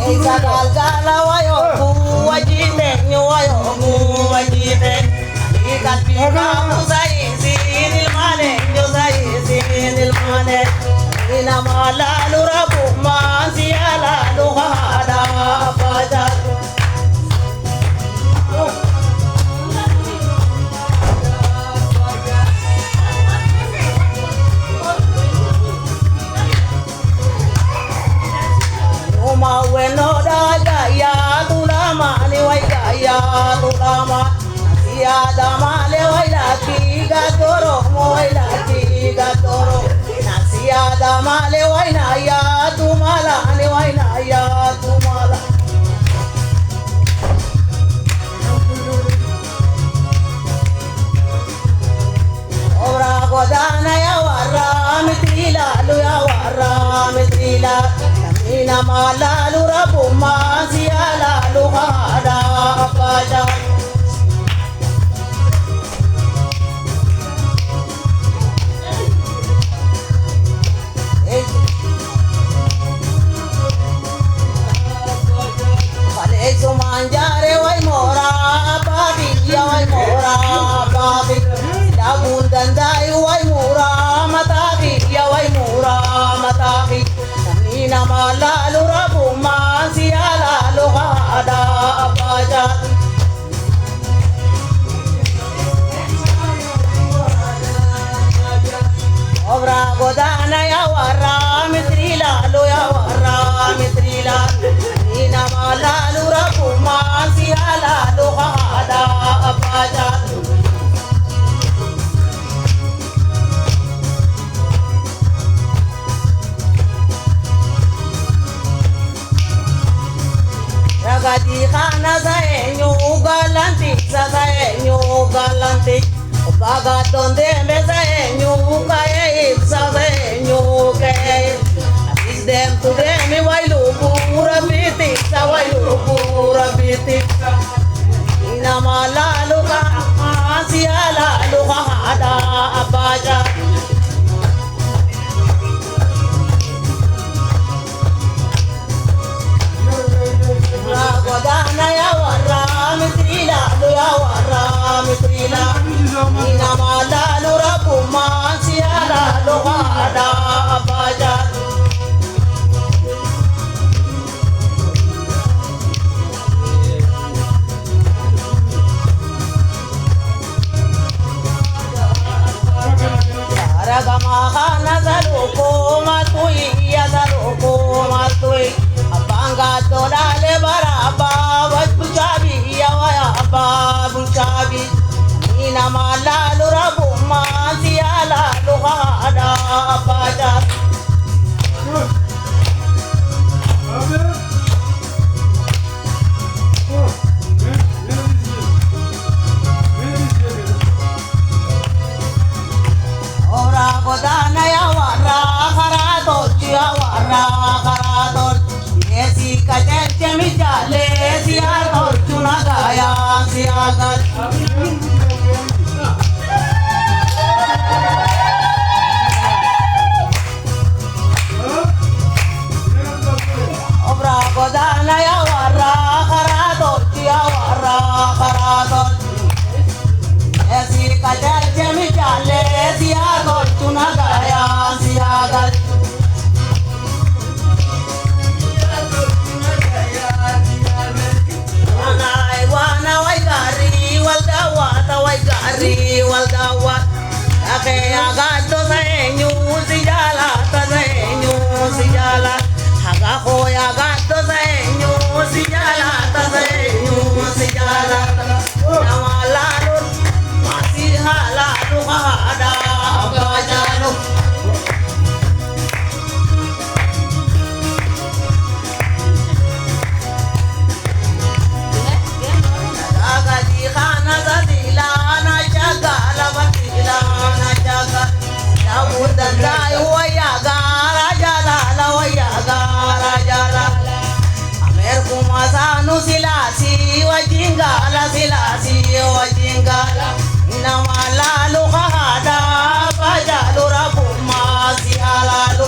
Isa galgala wayo kuwajite nyoyo kuwajite ikat pika musai sinil mane nyosai sinil mane ina malalu rabu mansiala luhada pajar Bueno da gaya tulama ni wai gaya tulama sia dama le wai la ki ga toro mo wai la ki ga toro sia dama le wai na ya tumala ni wai na ya tumala ora godana ya warra mitrila lu ya warra mitrila Ina malalu rabu mansiala luhada pajar Kale sumanjare wai mora babi ya wai mora babi Dabun dandai wai mora matabi ya wai mora matabi Ina malalu rabu mansiala luhada pajar Obra godana ya warra mitrila lo ya warra mitrila Ina malalu rabu mansiala luhada pajar Ragadi khana saenyu galanti Baga donde me saenyu kae saenyu kae Is them to them wailu pura biti sa wailu pura biti Ina malalu ka asiala lu hada abaja Godana ya warra mitrila lu ya warra mitrila Ina malalu rabu mansiala lu hada abajar Ragama khana zaluko matui ya zaluko matui Abanga tolale baraba wajbuchabi ya waya babuchabi Ina malalu rabu mansiala luhada pajar Ora godana ya warra kharatol ya warra kharatol Esi kajer chemi jale siyagar chuna gaya siyagar Obra godana ya warra kharatol ya warra kharatol Esi kajer chemi jale siyagar chuna gaya siyagar wal dawat ake agado saenyu sijala tasenyu sijala haga ko agado saenyu sijala tasenyu sijala nawalalu masih halalu hada abajalo agadi khana zadila na jaga la batila na jaga Dawud dandai waya gara jala la waya gara jala Amer kumasanu silasi wajinga la silasi wajinga Ina malalu hada pajalu rabu masi halalu